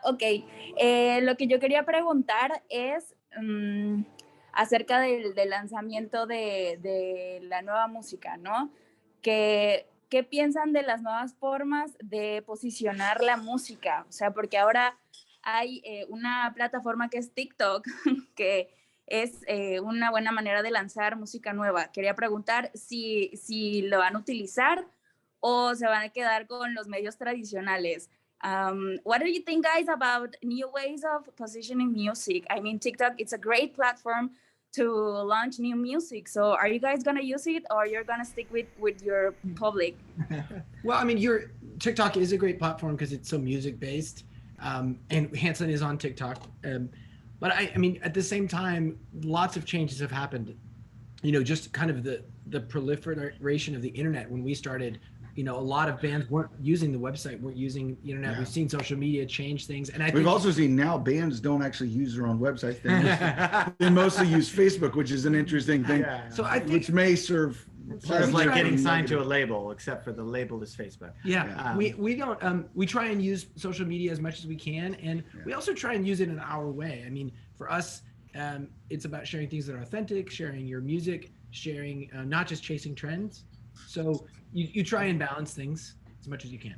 Ok. Lo que yo quería preguntar es acerca del lanzamiento de la nueva música, ¿no? ¿Qué piensan de las nuevas formas de posicionar la música? O sea, porque ahora hay una plataforma que es TikTok, que es una buena manera de lanzar música nueva. Quería preguntar si lo van a utilizar o se van a quedar con los medios tradicionales. What do you think, guys, about new ways of positioning music? I mean, TikTok, it's a great platform to launch new music. So are you guys going to use it, or you're going to stick with your public? Well, I mean, TikTok is a great platform because it's so music-based. And Hanson is on TikTok. But I mean, at the same time, lots of changes have happened. You know, just kind of the proliferation of the internet. When we started, you know, a lot of bands weren't using the website, weren't using the internet. Yeah. We've seen social media change things. And we've also seen now bands don't actually use their own websites. They mostly use Facebook, which is an interesting thing. Yeah. So I think, which may serve sort of like getting signed to a label, except for the label is Facebook. Yeah, we don't, we try and use social media as much as we can. And we also try and use it in our way. I mean, for us, it's about sharing things that are authentic, sharing your music, sharing, not just chasing trends. So you try and balance things as much as you can.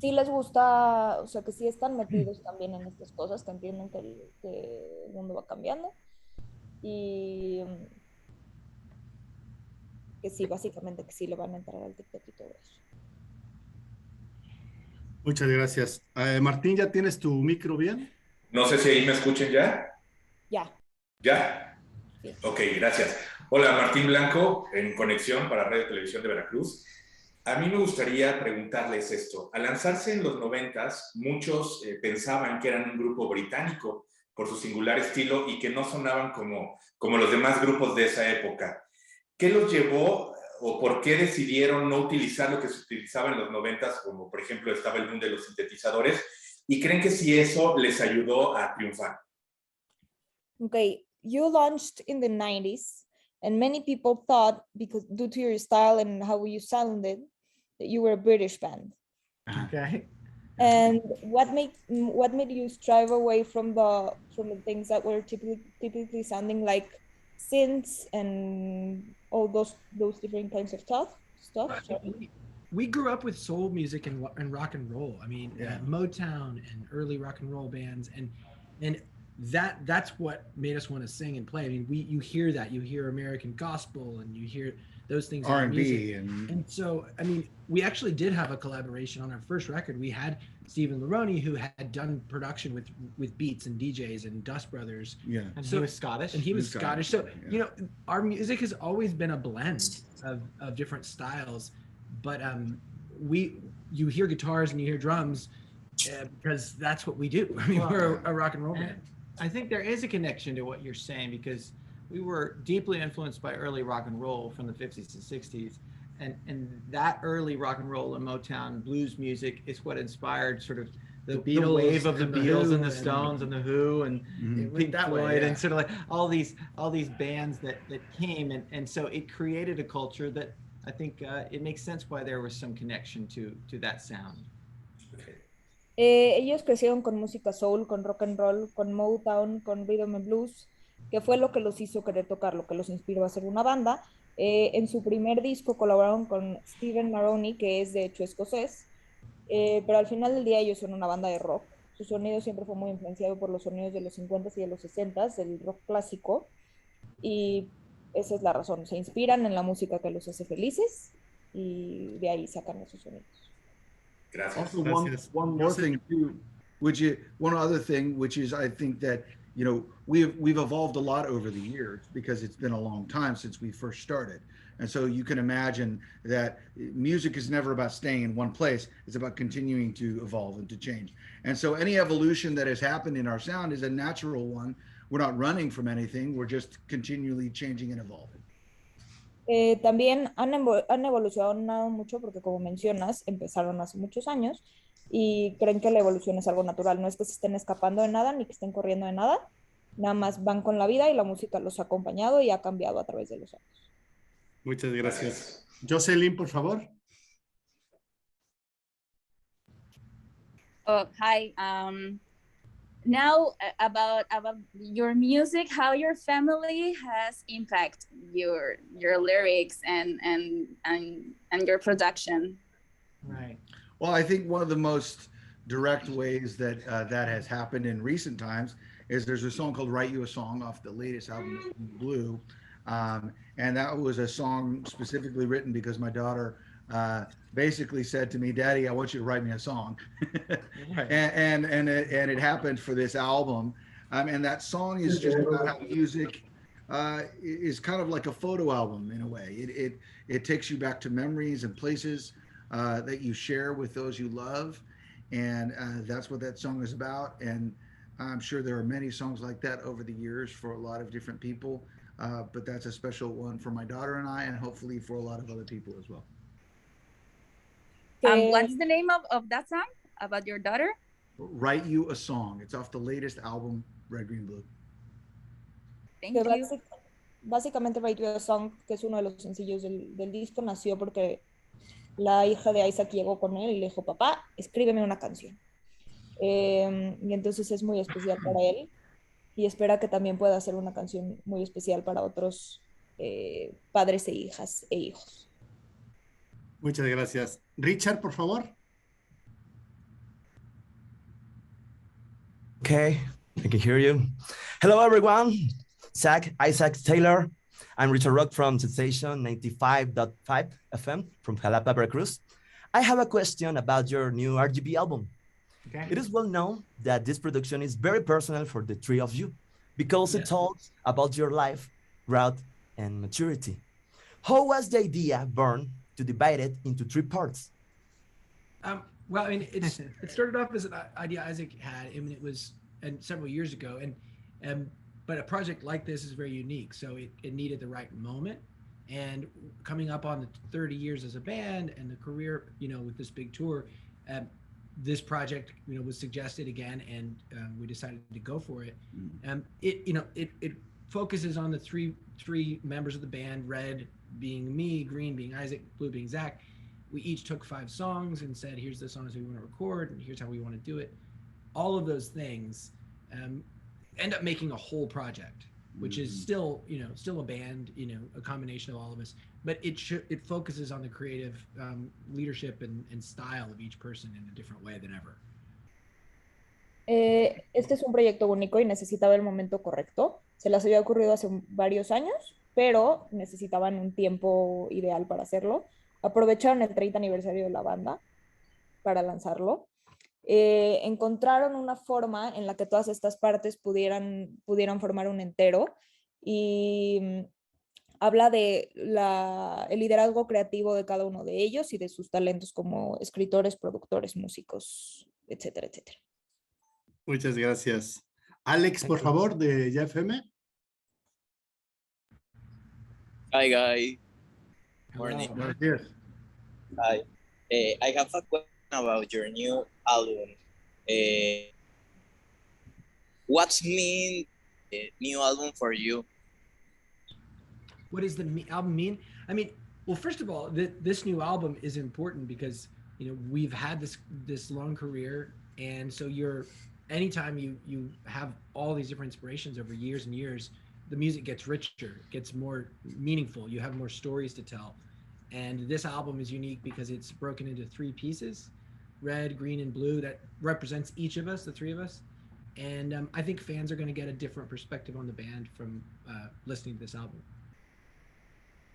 Sí les gusta, o sea, que sí están metidos también en estas cosas, que entienden que el mundo va cambiando y que sí, básicamente que sí le van a entrar al TikTok y todo eso. Muchas gracias. Martín, ¿ya tienes tu micro bien? No sé si ahí me escuchen ya. Ya. ¿Ya? Sí. Ok, gracias. Hola, Martín Blanco, en Conexión para Radio y Televisión de Veracruz. A mí me gustaría preguntarles esto. Al lanzarse en los 90s, muchos pensaban que eran un grupo británico por su singular estilo y que no sonaban como los demás grupos de esa época. ¿Qué los llevó o por qué decidieron no utilizar lo que se utilizaba en los 90s, como por ejemplo estaba el boom de los sintetizadores? ¿Y creen que si eso les ayudó a triunfar? Okay, you launched in the 90s, and many people thought, because due to your style and how you sounded, that you were a British band. Okay. And what made you strive away from the things that were typically sounding like synths and all those different kinds of stuff? We grew up with soul music and rock and roll. I mean, Motown and early rock and roll bands, and that's what made us want to sing and play. I mean, you hear that, you hear American gospel, and you hear those things. R&B and so, I mean, we actually did have a collaboration on our first record. We had Stephen Laroni, who had done production with Beats and DJs and Dust Brothers. Yeah, and so, he was Scottish. And he was Scottish. So you know, our music has always been a blend of different styles, but you hear guitars and you hear drums because that's what we do. I mean, we're a rock and roll band. I think there is a connection to what you're saying, because we were deeply influenced by early rock and roll from the 50s and 60s. And that early rock and roll and Motown blues music is what inspired sort of the wave of the Beatles and the Stones and the Who and Pink Floyd and sort of like all these bands that came. And so it created a culture that I think it makes sense why there was some connection to that sound. Ellos crecieron con música soul, con rock and roll, con Motown, con rhythm and blues, que fue lo que los hizo querer tocar, lo que los inspiró a hacer una banda. En su primer disco colaboraron con Stephen Laroni, que es de hecho escocés, pero al final del día ellos son una banda de rock. Su sonido siempre fue muy influenciado por los sonidos de los 50s y de los 60s, del rock clásico, y esa es la razón. Se inspiran en la música que los hace felices y de ahí sacan esos sonidos. Gracias. Also, one more thing too, one other thing, which is I think that, you know, we've evolved a lot over the years because it's been a long time since we first started. And so you can imagine that music is never about staying in one place. It's about continuing to evolve and to change. And so any evolution that has happened in our sound is a natural one. We're not running from anything. We're just continually changing and evolving. También han evolucionado mucho porque, como mencionas, empezaron hace muchos años y creen que la evolución es algo natural. No es que se estén escapando de nada ni que estén corriendo de nada. Nada más van con la vida y la música los ha acompañado y ha cambiado a través de los años. Muchas gracias. Jocelyn, por favor. Oh, hi. Now about your music, how your family has impact your lyrics and your production. Right. Well, I think one of the most direct ways that that has happened in recent times is there's a song called "Write You a Song" off the latest album, Blue, and that was a song specifically written because my daughter basically said to me, "Daddy, I want you to write me a song," Right. and it happened for this album, and that song is just about how music is kind of like a photo album in a way. It takes you back to memories and places that you share with those you love. And that's what that song is about. And I'm sure there are many songs like that over the years for a lot of different people. But that's a special one for my daughter and I, and hopefully for a lot of other people as well. What's the name of that song about your daughter? Write You a Song. It's off the latest album, Red, Green, Blue. Thank you. Básicamente Write You a Song, que es uno de los sencillos del disco, nació porque la hija de Isaac llegó con él y le dijo, papá, escríbeme una canción. Y entonces es muy especial para él y espera que también pueda hacer una canción muy especial para otros padres e hijas e hijos. Muchas gracias. Richard, por favor. Okay, I can hear you. Hello, everyone. Isaac Taylor. I'm Richard Rock from Sensation 95.5 FM from Jalapa, Veracruz. I have a question about your new RGB album. Okay. It is well known that this production is very personal for the three of you because it talks about your life, growth, and maturity. How was the idea born to divide it into three parts? Well, I mean, it started off as an idea Isaac had, I mean, it was several years ago, but a project like this is very unique, so it needed the right moment. And coming up on the 30 years as a band and the career, with this big tour, this project, was suggested again, and we decided to go for it. It focuses on the three members of the band: Red being me, Green being Isaac, Blue being Zach. We each took 5 songs and said, here's the songs we want to record, and here's how we want to do it. All of those things end up making a whole project, which is still a band, a combination of all of us, but it focuses on the creative leadership and style of each person in a different way than ever. Este es un proyecto único y necesitaba el momento correcto. Se las había ocurrido hace varios años, pero necesitaban un tiempo ideal para hacerlo. Aprovecharon el 30 aniversario de la banda para lanzarlo. Encontraron una forma en la que todas estas partes pudieran formar un entero y habla de el liderazgo creativo de cada uno de ellos y de sus talentos como escritores, productores, músicos, etcétera, etcétera. Muchas gracias. Alex, por favor, de YFM. Hi, guys. Morning. Hi. I have a question about your new album. What's mean new album for you? What does the album mean? I mean, well, first of all, this new album is important because we've had this long career, and so anytime you have all these different inspirations over years and years, the music gets richer, gets more meaningful. You have more stories to tell. And this album is unique because it's broken into 3 pieces: Red, Green, and Blue, that represents each of us, the 3 of us. And I think fans are going to get a different perspective on the band from listening to this album.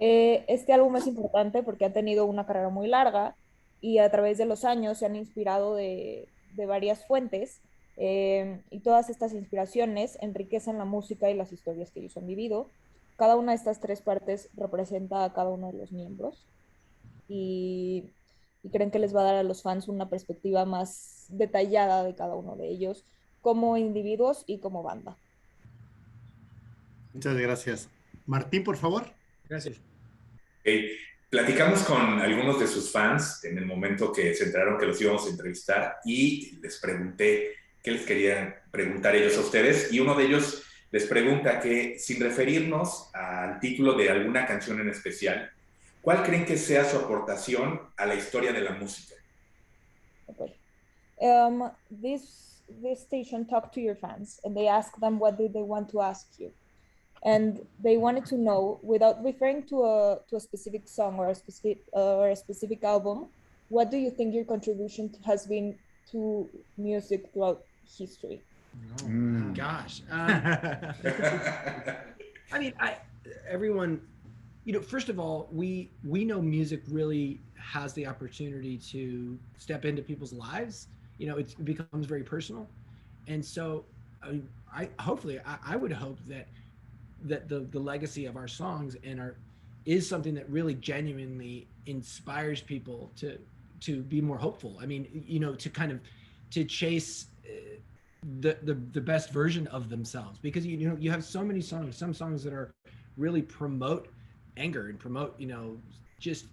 Este álbum es importante porque ha tenido una carrera muy larga y a través de los años se han inspirado de varias fuentes, y todas estas inspiraciones enriquecen la música y las historias que ellos han vivido. Cada una de estas 3 partes representa a cada uno de los miembros y creen que les va a dar a los fans una perspectiva más detallada de cada uno de ellos como individuos y como banda. Muchas gracias. Martín, por favor. Gracias. Platicamos con algunos de sus fans en el momento que se enteraron que los íbamos a entrevistar y les pregunté qué les querían preguntar ellos a ustedes, y uno de ellos les pregunta que, sin referirnos al título de alguna canción en especial, ¿cuál creen que sea su aportación a la historia de la música? Okay. This station talked to your fans and they asked them what did they want to ask you, and they wanted to know, without referring to a specific song or a specific album, what do you think your contribution has been to music throughout history? Oh, gosh. I mean, everyone, you know, first of all, we know music really has the opportunity to step into people's lives. You know, it becomes very personal, and so I would hope that the legacy of our songs is something that really genuinely inspires people to be more hopeful. I mean, you know, to chase the best version of themselves, because you know you have so many songs, some songs that are really promote anger and promote, you know, just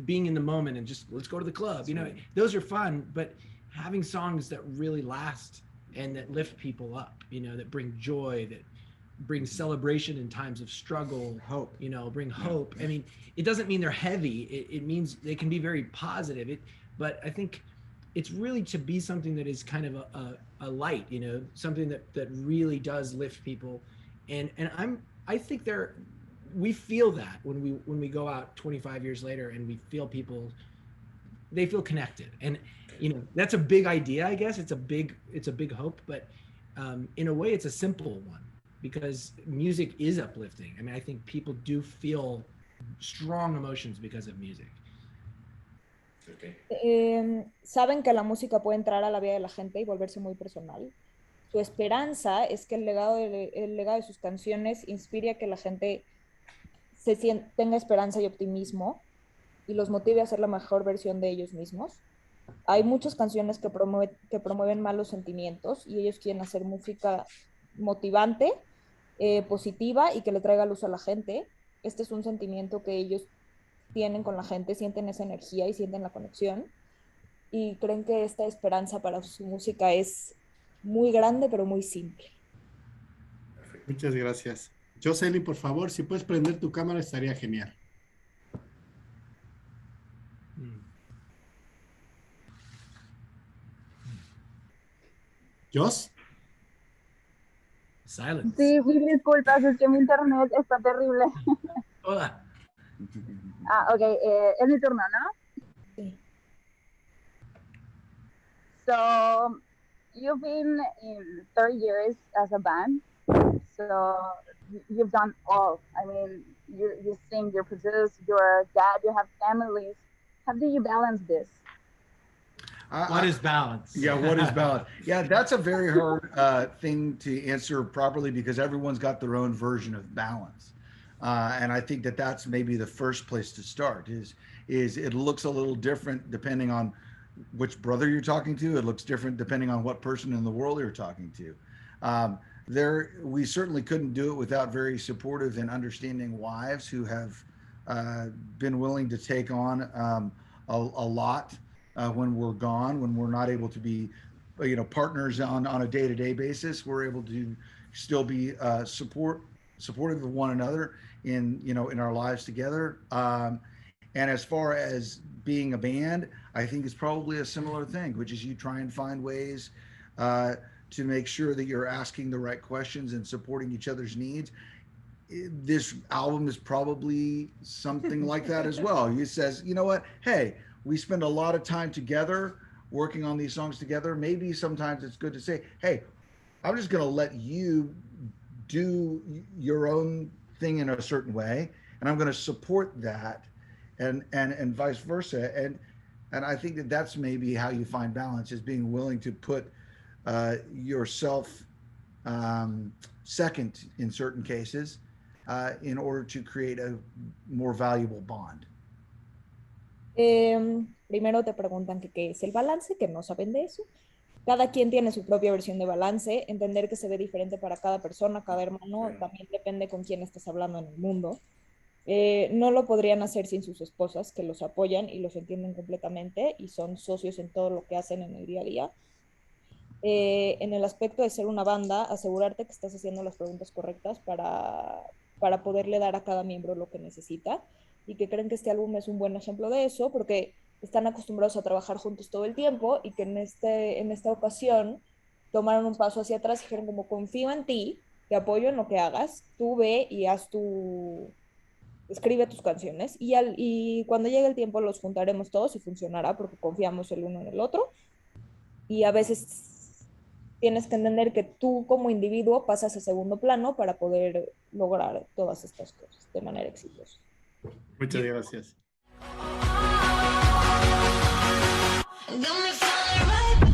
being in the moment and just let's go to the club, you know, those are fun, but having songs that really last and that lift people up, you know, that bring joy, that bring celebration in times of struggle, hope, you know, bring hope. I mean, it doesn't mean they're heavy. It means they can be very positive. But I think it's really to be something that is kind of a light, you know, something that really does lift people. And I think we feel that when we go out 25 years later and we feel people, they feel connected. And, you know, that's a big idea, I guess. It's a big hope, but in a way it's a simple one, because music is uplifting. I mean, I think people do feel strong emotions because of music. Okay. Saben que la música puede entrar a la vida de la gente y volverse muy personal. Su esperanza es que el legado de sus canciones inspire a que la gente tenga esperanza y optimismo y los motive a ser la mejor versión de ellos mismos. Hay muchas canciones que promueven malos sentimientos y ellos quieren hacer música motivante, positiva y que le traiga luz a la gente. Este es un sentimiento que ellos tienen con la gente, sienten esa energía y sienten la conexión y creen que esta esperanza para su música es muy grande pero muy simple. Muchas gracias. Jocelyn, por favor, si puedes prender tu cámara estaría genial. ¿Jos? Silence. Sí, mil disculpas, es que mi internet está terrible. Hola. Ok, es mi turno, ¿no? Sí. So, you've been in 30 years as a band, so you've done all. I mean, you sing, you produce, you're a dad, you have families. How do you balance this? What is balance? Yeah, what is balance? Yeah, that's a very hard thing to answer properly, because everyone's got their own version of balance. And I think that's maybe the first place to start is it looks a little different depending on which brother you're talking to. It looks different depending on what person in the world you're talking to. We certainly couldn't do it without very supportive and understanding wives who have been willing to take on a lot when we're gone, when we're not able to be, you know, partners on a day-to-day basis. We're able to still be supportive of one another in our lives together. And as far as being a band, I think it's probably a similar thing, which is you try and find ways to make sure that you're asking the right questions and supporting each other's needs. This album is probably something like that as well. It says, you know what, hey, we spend a lot of time together working on these songs together. Maybe sometimes it's good to say, hey, I'm just going to let you do your own thing in a certain way, and I'm going to support that, and vice versa. And I think that's maybe how you find balance, is being willing to put yourself second in certain cases in order to create a more valuable bond. Primero te preguntan que qué es el balance, que no saben de eso. Cada quien tiene su propia versión de balance, entender que se ve diferente para cada persona, cada hermano, también depende con quién estás hablando en el mundo. No lo podrían hacer sin sus esposas, que los apoyan y los entienden completamente y son socios en todo lo que hacen en el día a día. En el aspecto de ser una banda, asegurarte que estás haciendo las preguntas correctas para poderle dar a cada miembro lo que necesita, y que creen que este álbum es un buen ejemplo de eso, porque están acostumbrados a trabajar juntos todo el tiempo y que en esta ocasión tomaron un paso hacia atrás y dijeron como confío en ti, te apoyo en lo que hagas, tú ve y escribe tus canciones y cuando llegue el tiempo los juntaremos todos y funcionará porque confiamos el uno en el otro. Y a veces tienes que entender que tú como individuo pasas a segundo plano para poder lograr todas estas cosas de manera exitosa. Muchas gracias. Got me falling right back.